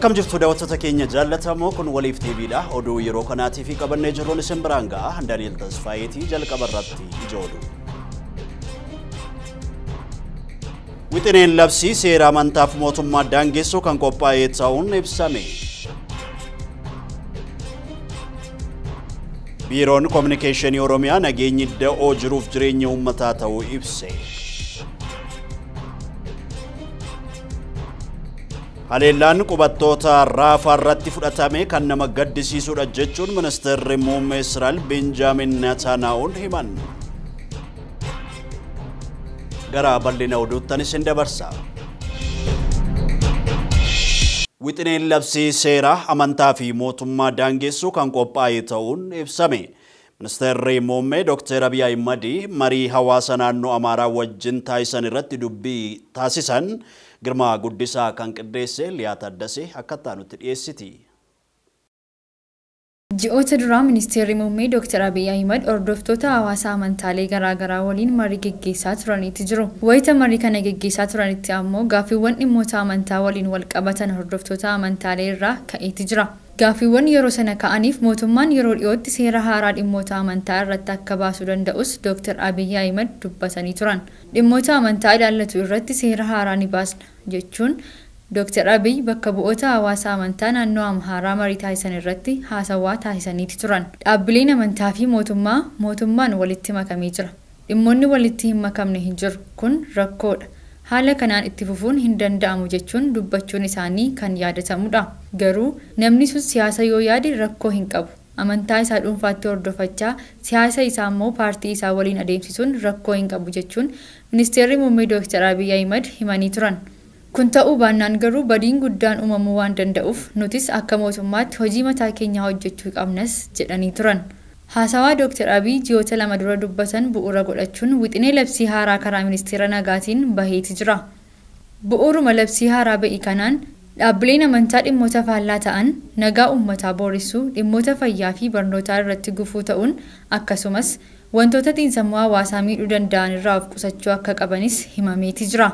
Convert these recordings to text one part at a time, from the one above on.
Akkam jirtu daawwattoota keenya jaallatamoo kun Waliif TVdha. Oduu yeroo kanaatii fi qabannee jirruun isin biraan ga'a. Daani'el Tasfaayeetii jalqaba irratti ijoodu. Wixineen labsii seera amantaaf mootummaa daangessu kan qophaa'ee ta'uun ibsame. Biiroon Kominikeeshinii Oromiyaa nageenyi da'oo jiruuf jireenya uummataa ta'uu ibse. Haleellaan qubattoota raafaa irratti fudhatame kan nama gaddisiisudha jechuun ministeerri muummee Israa'el Benjaamin Netanyahuun himan. Gara bal'ina oduutti isin dabarsa. Wixineen labsii seera amantaa fi mootummaa daangessu kan qophaa'ee ta'uun ibsame. Ministeerri muummee Dr. Abiy Ahmed marii hawaasa naannoo Amaaraa wajjin taasisan irratti dubbii taasisan Girmaa Guddisaa kan qindeesse Liyaa Taddasee akkaataa nutti dhiyeessiti. Ji'oota duraa ministeerri muummee Dr. Abiy Ahmed hordoftoota hawaasa amantaalee garaagaraa waliin marii geggeessaa turaniiti jiru. Wayita marii kana geggeessaa turanitti ammoo gaaffiiwwan dhimmoota amantaa waliin wal qabatan hordoftoota amantaalee irraa ka'eeti jira. Gaaffiiwwan yeroo sana ka'aniif mootummaan yeroo dhiyootti seera haaraa dhimmoota amantaa irratti akka baasuu danda'us Dr. Abiy Ahmed dubbatanii turan. Dhimmoota amantaa ilaallatu irratti seera haaraa ni baasna jechuun Dr. Abiy bakka bu'oota hawaasa amantaa naannoo Amhaaraa marii taasisan irratti haasawaa taasisaniiti turan. Dhaabbileen amantaa fi mootummaan walitti makamee jira. Dhimmoonni walitti hin makamne hin jiru. Kun rakkoodha. Haala kanaan itti fufuun hin danda'amu jechuun dubbachuun isaanii kan yaadatamudha. Garuu namni sun siyaasa yoo yaade rakkoo hin qabu. Amantaa isaa dhuunfaatti hordofachaa siyaasa isaa immoo paartii isaa waliin adeemsisuun rakkoo hin qabu jechuun ministeerri muummee Dr. Abiy Ahmed himanii turan. Kun ta'uu baannaan garuu badiin guddaan uumamuu waan danda'uuf nutis akka mootummaatti hojii mataa keenyaa hojjechuu qabnas jedhanii turan. Haasawaa Dr. Abiy ji'oota lama dura dubbatan bu'uura godhachuun wixinee labsii haaraa karaa ministeera nagaatiin baheeti jira. Bu'uuruma labsii haaraa ba'ii kanaan dhaabbileen amantaa dhimmoota faallaa ta'an nagaa uummataa booressuu, dhimmoota fayyaa fi barnootaa irratti gufuu ta'uun akkasumas wantoota xiinsammuu hawaasaa miidhuu danda'an irraa of qusachuu akka qabanis himameeti jira.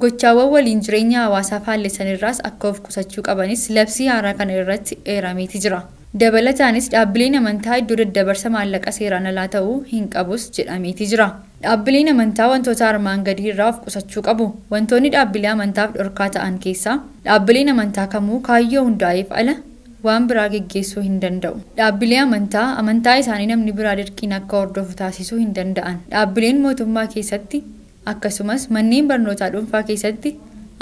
Gochaawwan waliin jireenya hawaasaa faallessan irraas akka of qusachuu qabanis labsii haaraa kana irratti eerameeti jira. Dabalataanis dhaabbileen amantaa iddoo daddabarsa maallaqa seeraan alaa ta'uu hin qabus jedhameeti jira. Dhaabbileen amantaa wantoota armaan gadii irraa of qusachuu qabu. Wantoonni dhaabbilee amantaaf dhorkaa ta'an keessaa dhaabbileen amantaa kamuu kaayyoo hundaa'eef ala waan biraa geggeessuu hin danda'u. Dhaabbilee amantaa isaanii namni biraa dirqiin akka hordofu taasisuu hin danda'an. Dhaabbileen mootummaa keessatti akkasumas manneen barnootaa dhuunfaa keessatti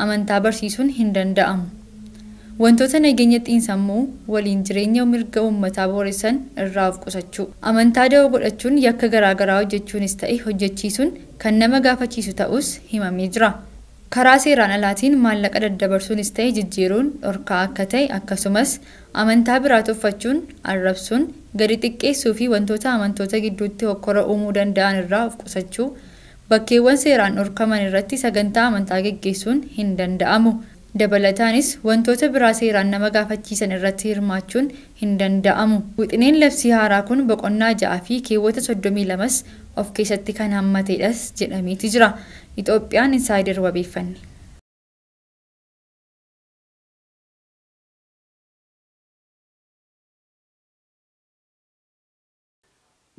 amantaa barsiisuun hin danda'amu. Wantoota nageenya xiinsammuu waliin jireenya mirga uummataa booressan irraa of qusachuu. Amantaa da'oo godhachuun yakka garaagaraa hojjechuunis ta'e hojjechiisuun kan nama gaafachiisu ta'us himamee jira. Karaa seeraan alaatiin maallaqa daddabarsuunis ta'e jijjiiruun dhorkaa akka ta'e akkasumas amantaa biraa tuffachuun, arrabsuun, gadi xiqqeessuu fi wantoota amantoota gidduutti hokkora uumuu danda'an irraa of qusachuu. Bakkeewwan seeraan dhorkaman irratti sagantaa amantaa geggeessuun hin danda'amu. Dabalataanis wantoota biraa seeraan nama gaafachiisan irratti hirmaachuun hin danda'amu. Wixineen labsii haaraa kun boqonnaa 6 fi keewwata 32 of keessatti kan hammatedhas jedhameeti jira. Itoophiyaan Insaayider wabeeffanne.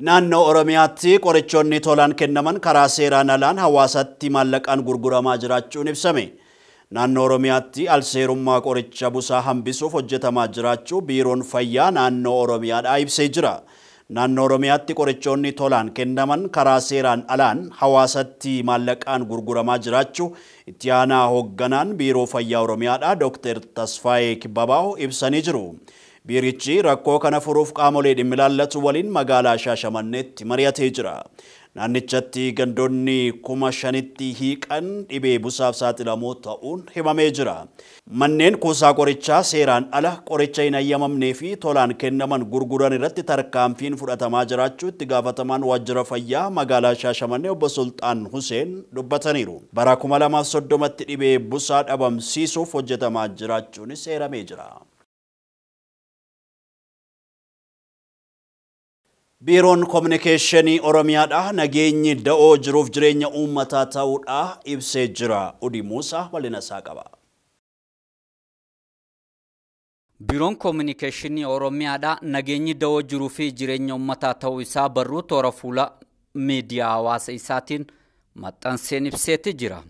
Naannoo Oromiyaatti qorichoonni tolaan kennaman karaa seeraan alaan hawaasatti maallaqaan gurguramaa jiraachuun ibsame. Naannoo Oromiyaatti alseerummaa qoricha busaa hambisuuf hojjetamaa jiraachuu biiroon fayyaa naannoo Oromiyaadhaa ibsee jira. Naannoo Oromiyaatti qorichoonni tolaan kennaman karaa seeraan alaan hawaasatti maallaqaan gurguramaa jiraachuu itti aanaa hoogganaan biiroo fayyaa Oromiyaadhaa Dr. Tasfaayee Kibbabaa ibsanii jiru. Biirichi rakkoo kana furuuf qaamolee dhimmi ilaallatu waliin magaalaa Shaashamanneetti mari'atee jira. Naannichatti gandoonni 5,000tti hiiqan dhibee busaaf saaxilamoo ta'uun himamee jira. Manneen kuusaa qorichaa seeraan ala qoricha hin hayyamamnee fi tolaan kennaman gurguran irratti tarkaanfiin fudhatamaa jiraachuu itti gaafatamaan waajjira fayyaa magaalaa Shaashamannee obbo Sultaan Huseen dubbataniiru. Bara 2030tti dhibee busaa dhabamsiisuuf hojjetamaa jiraachuunis eeramee jira. Biiroon Kominikeeshinii Oromiyaadhaa nageenyi da'oo jiruuf jireenya uummataa ta'uudhaa ibsee jira. Udii Muusaa bal'ina isaa qaba. Biiroon Koominikeeshinii Oromiyaadhaa nageenyi dawoo jiruu fi jireenya uummataa ta'uu isaa barruu toora fuula miidiyaa hawaasa isaatiin maxxanseen ibseeti jira.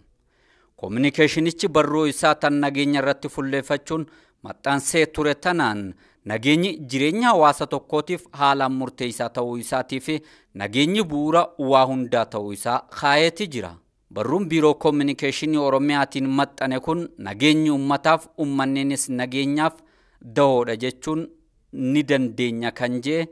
Koominikeeshinichi barruu isaa tan nageenya irratti fuulleeffachuun maxxansee ture tanaan nageenyi jireenya hawaasa tokkootiif haalaan murteessaa ta'uu isaatii fi nageenyi bu'uura waa hundaa ta'uu isaa kaayeeti jira. Barruun Biiroo Koominikeeshinii Oromiyaatiin maxxane kun nageenyi uummataaf uummanniinis nageenyaaf dawoodha jechuun ni dandeenya kan jee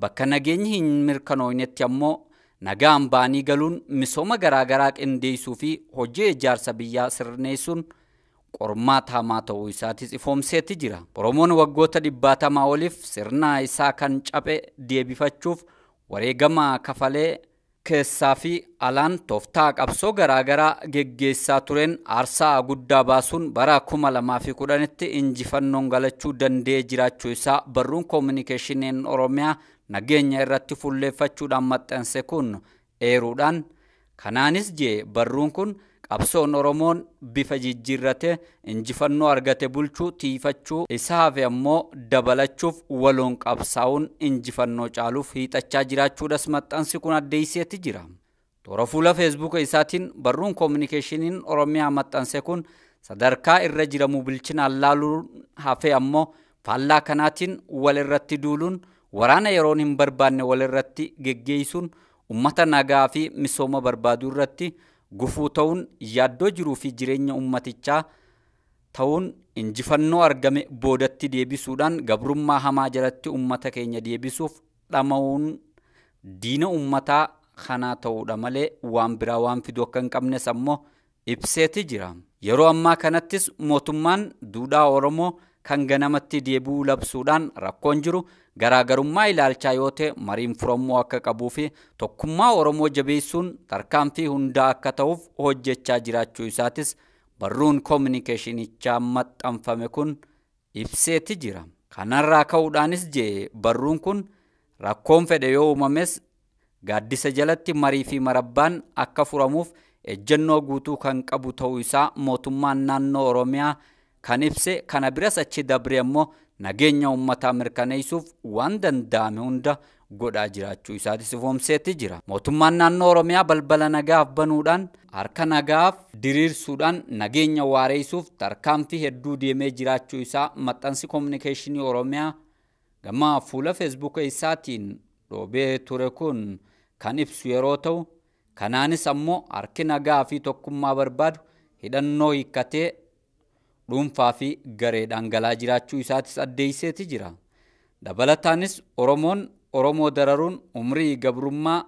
bakka nageenyi hin mirkanoofnetti ammoo nagaan baanii galuun misooma garaagaraa qindeessuu fi hojii ijaarsa biyyaa sirneessuun qormaata hamaa ta'uu isaatis ifoomseeti jira. Oromoon waggoota 70 oliif sirna isaa kan cabe deebifachuuf wareegama kafalee keessaa fi alaan tooftaa qabsoo garaagaraa geggeessaa tureen aarsaa guddaa baasuun bara 2010tti injifannoon galachuu danda'ee jiraachuu isaa barruun Koominikeeshiniin Oromiyaa nageenya irratti fuulleeffachuudhaan maxxanse kun eeruudhaan kanaanis jee barruun kun qabsoon Oromoon bifa jijjiirrate injifannoo argate bulchuu tiifachuu isaaf ammoo dabalachuuf waloon qabsaa'uun injifannoo caaluuf hiixachaa jiraachuudhas maxxansi kun addeesseeti jira. Toora fuula Facebook isaatiin barruun Koominikeeshiniin Oromiyaa maxxanse kun sadarkaa irra jiramu bilchinaan laaluun hafe ammoo faallaa kanaatiin walirratti duuluun waraana yeroon hin barbaanne walirratti geggeessuun ummata nagaa fi misooma barbaaduu irratti gufuu ta'uun yaaddoo jiruu fi jireenya ummatichaa ta'uun injifannoo argame boodatti deebisuudhaan gabrummaa hamaa jalatti ummata keenya deebisuuf dhama'uun diina ummataa kanaa ta'uudha malee waan biraa waan fiduu akka hin qabnes ammoo ibseeti jira. Yeroo ammaa kanattis mootummaan duudhaa Oromoo kan ganamatti deebi'uu labsuudhaan rakkoon jiru garaagarummaa ilaalchaa yoo ta'e mariin furamuu akka qabuu fi tokkummaa Oromoo jabeessuun tarkaanfii hundaa akka ta'uuf hojjechaa jiraachuu isaatis barruun Koominikeeshinichaa maxxanfame kun ibseeti jira. Kanarraa ka'uudhaanis jee barruun kun rakkoon fedhe yoo uumames gaaddisa jalatti marii fi marabbaan akka furamuuf ejjennoo guutuu kan qabu ta'uu isaa mootummaan naannoo Oromiyaa kan ibse kana biras achi dabre ammoo nageenya uummataa mirkaneessuuf waan danda'ame hunda godhaa jiraachuu isaatis ifoomseeti jira. Mootummaan naannoo Oromiyaa balbala nagaaf banuudhaan harka nagaaf diriirsuudhaan nageenya waareessuuf tarkaanfii hedduu deemee jiraachuu isaa maxxansi Koominikeeshinii Oromiyaa gama fuula Facebook isaatiin dhoobee ture kun kan ibsu yeroo ta'u kanaanis ammoo harki nagaa fi tokkummaa barbaadu hidhannoo hiikkatee dhuunfaa fi gareedhaan galaa jiraachuu isaatis addeesseeti jira. Dabalataanis Oromoo dararuun umrii gabrummaa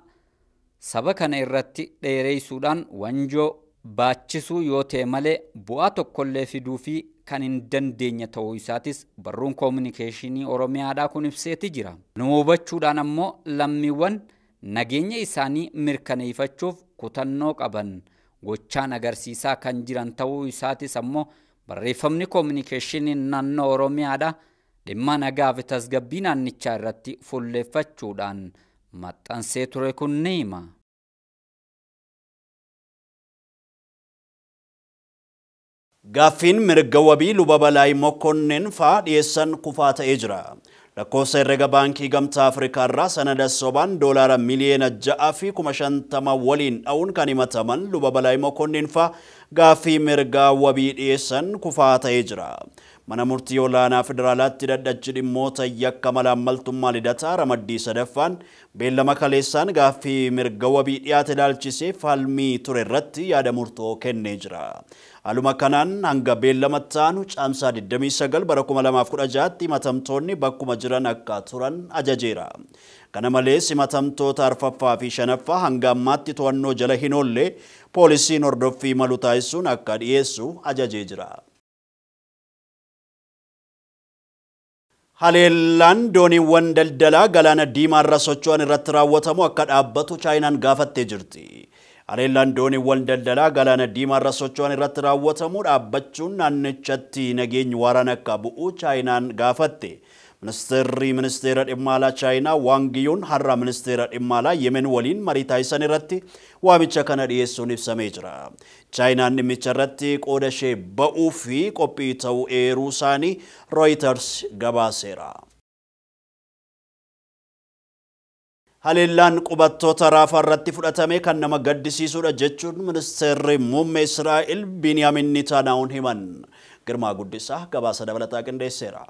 saba kana irratti dheereessuudhaan wanjoo baachisuu yoo ta'e malee bu'aa tokkollee fiduu fi kan hin dandeenye ta'uu isaatis barruun Koominikeeshinii Oromiyaadhaa kun ibseeti jira. Nama hubachuudhaan ammoo lammiiwwan nageenya isaanii mirkaneeffachuuf kutannoo qaban gochaan agarsiisaa kan jiran ta'uu isaatis ammoo barreeffamni Koominikeeshiniin naannoo Oromiyaadhaa dhimma nagaa fi tasgabbii naannichaa irratti fuulleeffachuudhaan maxxansee ture kun ni hima. Gaaffiin mirga wabii Luba Balaay Mokonnin faa dhiyeessan kufaa ta'ee jira. Lakkoofsa herrega baankii Gamtaa Afrikaa irraa sanada sobaan doolaara miliyoona 6.50 waliin dha'uun kan himataman Luba Balaay Mokonnin faa gaaffii mirga wabii dhiyeessan kufaa ta'ee jira. Mana murtii olaanaa federaalaatti dhaddachi dhimmoota yakka malaammaltummaa lidataa ramaddii sadaffaan beellama kaleessaan gaaffii mirga wabii dhiyaate ilaalchisee falmii ture irratti yaada murtoo kennee jira. Haaluma kanaan hanga beellama taanu caamsaa 29 bara 2016tti himatamtoonni bakkuma jiran akka turan ajajeera. Kana malees himatamtoota arfaffaa fi shanaffaa hanga ammaatti to'annoo jala hin oolle poolisiin hordoffii malu taasisuun akka dhiyeessu ajajee jira. Haleellaan dooniiwwan daldalaa galaana diimaa irra socho'an irratti raawwatamu akka dhaabbatu chaayinaan gaafattee jirti. Haleellaan dooniiwwan daldalaa galaana diimaa irra socho'an irratti raawwatamu dhaabbachuun naannichatti nageenyi waaraan akka bu'u chaayinaan gaafatte. Ministeera dhimma alaa Chaayinaa Wang Yun har'a ministeera dhimma alaa Yemen waliin marii taasisan irratti waamicha kana dhiyeessuun ibsamee jira. Chaayinaan dhimmicha irratti qooda ishee ba'uu fi qophii ta'uu eeruu isaanii Reuters gabaaseera. Haleellaan qubattoota Raafaa irratti fudhatame kan nama gaddisiisudha jechuun ministeerri muummee Israa'el Biniyaamin Netanyahuun himan. Girmaa Guddisaa gabaasa dabalataa qindeesseera.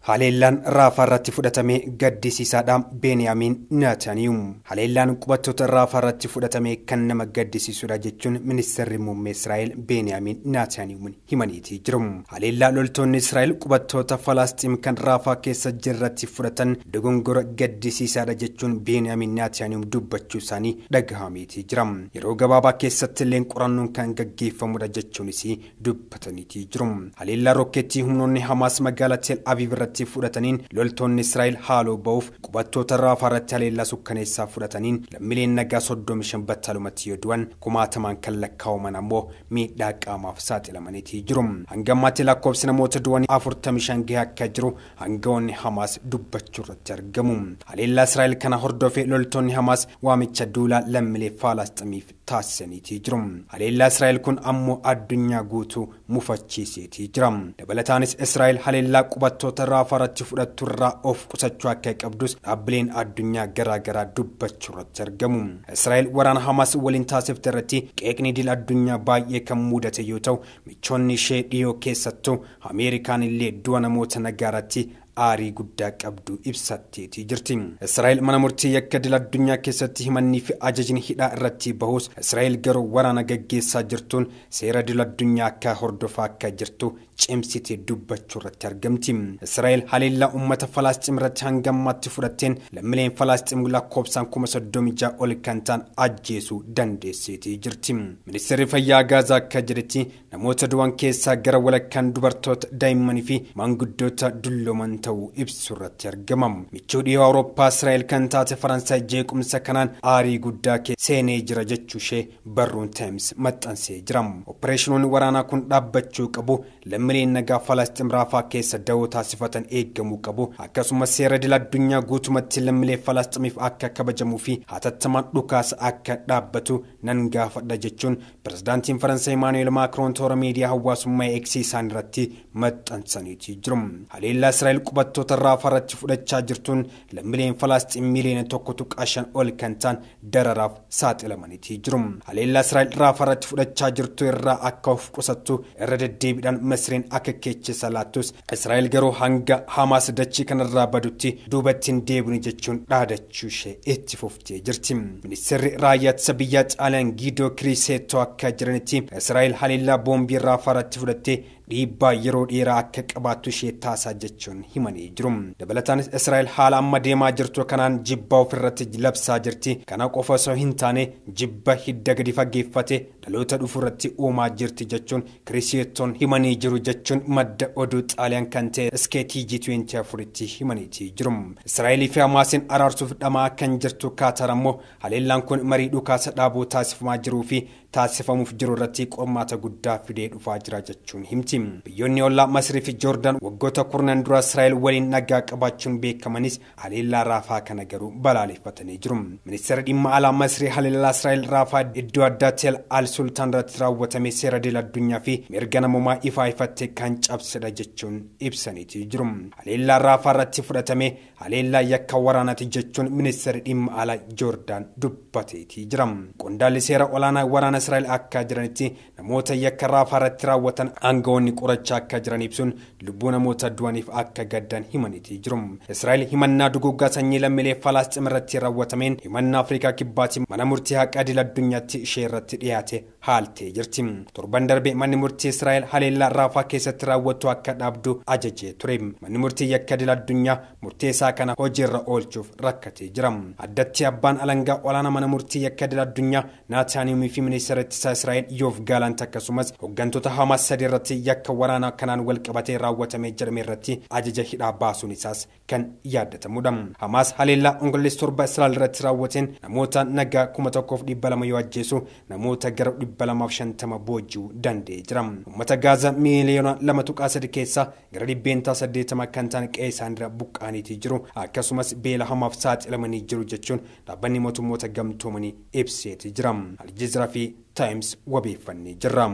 Haleellaan Raafaa irratti fudhatame gaddisiisaadhaan Biniyaamin Netanyahu. Haleellaan qubattoota Raafaa irratti fudhatame kan nama gaddisiisudha jechuun ministeerri muummee Israa'el Biniyaamin Netanyahuun himaniitii jiru. Haleellaa loltoonni Israa'el qubattoota Falasxiin kan Raafaa keessa jirratti fudhatan dogongora gaddisiisaadha jechuun Biniyaamin Netanyahu dubbachuu isaanii dhagahameetii jira. Yeroo gabaabaa keessatti illee qorannoon kan gaggeeffamudha jechuunis dubbataniitii jiru. Haleellaa rokkeettii humnoonni Hamaas magaalaa Tel Aviv fudhataniin loltoonni Israa'el haaloo ba'uuf qubattoota Raafaa irratti haleellaa sukkaneessaa fudhataniin lammiileen nagaa 35 battalumatti yoo du'an 1000 kan lakkaa'aman ammoo miidhaa qaamaaf saaxilamaniitii jiru. Hanga ammaatti lakkoofsi namoota du'anii 45 gahee akka jiru hangawoonni Hamaas dubbachuu irratti argamu. Haleellaa Israa'el kana hordofee loltoonni Hamaas waamicha duulaa lammiilee Falasxiimiif taasisaniitii jiru. Haleellaa Israa'el kun ammoo addunyaa guutuu mufachiiseetii jira. Dabalataanis Israa'el haleellaa qubattoota Raafaa irratti fudhattu irraa of qusachuu akka qabdus dhaabbileen addunyaa garaagaraa dubbachuu irratti argamu. Israa'el waraana Hamaas waliin taasifte irratti qeeqni idil addunyaa baay'ee kan mudate yoo ta'u michoonni ishee dhiyoo keessattuu Ameerikaan illee du'a namoota nagaa irratti aarii guddaa qabdu ibsatteetii jirti. Israa'el mana murtii yakka idil addunyaa keessatti himannii fi ajajni hidhaa irratti bahus Israa'el garuu waraana gaggeessaa jirtuun seera idil addunyaa akka hordofaa akka jirtu cimsitee dubbachuu irratti argamti. Israa'el haleellaa uummata Falasxiim irratti hanga ammaatti fudhatteen lammiileen Falasxiim lakkoofsaan 36,000 ol kan ta'an ajjeesuu dandeesseetii jirti. Ministeerri fayyaa Gaazaa akka jedhetti namoota du'an keessaa gara walakkaan dubartoota, daa'immanii fi maanguddoota dullooman ta'uu ibsu irratti argama. Michuu dhiyoo Awurooppaa Israa'el kan taate Faransaay jeequmsa kanaan aarii guddaa seenee jira jechuu ishee barruun Times maxxansee jira. Opereeshinoonni waraanaa kun dhaabbachuu qabu, lammiileen nagaa Falasxiim Raafaa keessa da'oo taasifatan eegamuu qabu, akkasumas seera idil addunyaa guutumatti lammiilee Falasxiimiif akka kabajamuu fi hatattamaan dhukaasa akka dhaabbatu nan gaafadha jechuun pirezidaantiin Faransaay Emmanuel Macron toora miidiyaa hawaasummaa X isaan irratti maxxansaniitii jiru. Haleellaa Israa'el qubattoota Raafaa irratti fudhachaa jirtuun lammiileen Falasxiim miliyoona 1.5 ol kan ta'an dararaaf saaxilamaniitii jiru. Haleellaa Israa'el Raafaa irratti fudhachaa jirtu irraa akka of qusattu irra deddeebiidhaan Masriin akka keechisa laattus Israa'el garuu hanga Hamaas dachii kanarraa badutti duubatti hin deebine jechuun dhaadachuu ishee itti fuftee jirti. Ministeerri raayyaa ittisa biyyaa Xaaliyaan Guido Crosetto akka jiranitti Israa'el haleellaa boombii Raafaa irratti fudhattee dhiibbaa yeroo dheeraa akka qabaattu ishee taasisaa jechuun himanii jiru. Dabalataanis Israa'el haala amma deemaa jirtu kanaan jibba ofirratti labsaa jirti. Kana qofa osoo hin taane jibba hidda gadi fageeffate dhaloota dhufu irratti uumaa jirti jechuun Crosettoon himanii jiru jechuun madda oduu Xaaliyaan kan ta'e SKTG24tti himaniitii jiru. Israa'elii fi Hamaasiin araarsuuf dhamaa kan jirtu Kaatar ammoo haleellaan kun marii dhukaasa dhaabuu taasifamaa jiruu fi taasifamuuf jiru irratti qormaata guddaa fidee dhufaa jira jechuun himti. Biyyoonni ollaa Masrii fi Joordaan waggoota kurnan dura Israa'el waliin nagaa qabaachuun beekamanis haleellaa Raafaa kana garuu balaaleffatanii jiru. Ministeerri dhimma alaa Masrii haleellaa Israa'el Raafaa iddoo addaa Tel Al Sultaan irratti raawwatame seera idil addunyaa fi mirga namummaa ifaa ifattee kan cabsedha jechuun ibsaniitii jiru. Haleellaa Raafaa irratti fudhatame haleellaa yakka waraanaati jechuun ministeerri dhimma alaa Joordaan dubbateetii jira. Qondaalli seera olaanaa waraana Israa'el akka jiranitti namoota yakka Raafaa irratti raawwatan aangawoonni qorachaa akka jiran ibsuun lubbuu namoota du'aniif akka gaddan himaniitii jiru. Israa'el himannaa duguggaa sanyii lammiilee Falasxiim irratti raawwatameen himannaa Afrikaa kibbaatti mana murtii haqa idil addunyaatti ishee irratti dhiyaate haaltee jirti. Torban darbe manni murtii Israa'el haleellaa Raafaa keessatti raawwatu akka dhaabdu ajajee ture. Manni murtii yakka idil addunyaa murteessaa kana hojiirra oolchuuf rakkatee jira. Addatti abbaan alangaa olaanaa mana murtii yakka idil addunyaa Naataaniyuumii fi ministeera ittisaa Israa'el Yoof Gaalant pirezidaantii akkasumas hooggantoota Hamaas sadii irratti yakka waraanaa kanaan wal qabatee raawwatamee jedhame irratti ajaja hidhaa baasuun isaas kan yaadatamudha. Hamaas haleellaa ongoleessa torba Israa'el irratti raawwateen namoota nagaa 1200 yoo ajjeesu namoota gara 250 boojuu danda'ee jira. Uummata Gaazaa miiliyoona 2.3 keessaa gara 180 kan ta'an qe'ee isaaniirra buqqaaniitii jiru akkasumas beela hamaaf saaxilamanii jiru jechuun dhaabbanni mootummoota gamtoomanii ibseetii jira. Aljazeeraa fi Times wabeeffannee jira.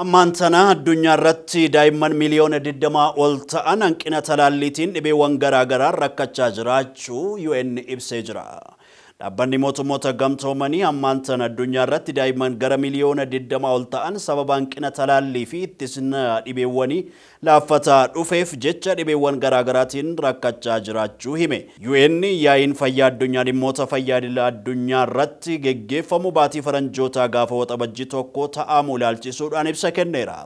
Ammaan tana addunyaa irratti daa'imman miliyoona 20 ol ta'an hanqina talaalliitiin dhibeewwan garaagaraa rakkachaa jiraachuu UN ibsee jira. Dhaabbanni mootummoota gamtoomanii ammaan tana addunyaa irratti daa'imman gara miliyoona 20 ol ta'an sababa hanqina talaallii fi ittisna dhibeewwanii laaffataa dhufeef jecha dhibeewwan garaagaraatiin rakkachaa jiraachuu hime. UN yaa'iin fayyaa addunyaa dhimmoota fayyaa addunyaa irratti geggeeffamu baatii faranjootaa gaafa waxabajjii tokko ta'amu ilaalchisuudhaan ibsa kenneera.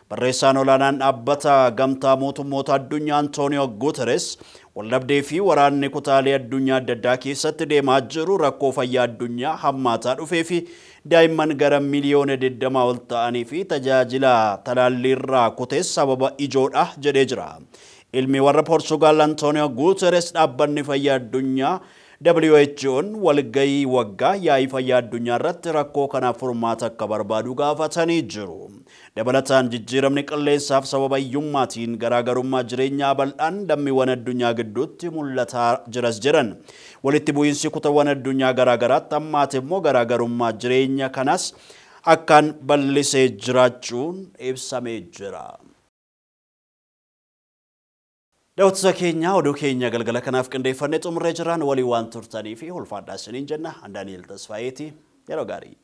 Barreessaan olaanaan dhaabbata gamtaa mootummoota addunyaa Antonio Guterres waldhabdee fi waraanni kutaalee addunyaa adda addaa keessatti deemaa jiru rakkoo fayyaa addunyaa hammaataa dhufee fi daa'imman gara miliyoona 20 ol ta'anii fi tajaajila talaalliirraa kutees sababa ijoodha jedhee jira. Ilmi warra Portugal Antonio Guterres dhaabbanni fayyaa addunyaa WHO'n walgahii waggaa yaa'ii fayyaa addunyaa irratti rakkoo kanaaf furmaata akka barbaadu gaafatanii jiru. Dabalataan jijjiiramni qilleensaaf sababa hiyyummaatiin garaagarummaa jireenyaa bal'aan lammiiwwan addunyaa gidduutti mul'ataa jiras jedhan. Walitti bu'iinsi kutaawwan addunyaa garaagaraatti ammaati immoo garaagarummaa jireenya kanas akkaan bal'isee jiraachuun ibsamee jira. Daawwattoota keenya oduu keenya galgala kanaaf qindeeffannee xumurree jiraan walii waan turtanii fi ulfaadhaa isiniin jenna. Daani'eel Tasfaayeeti yeroo gaarii.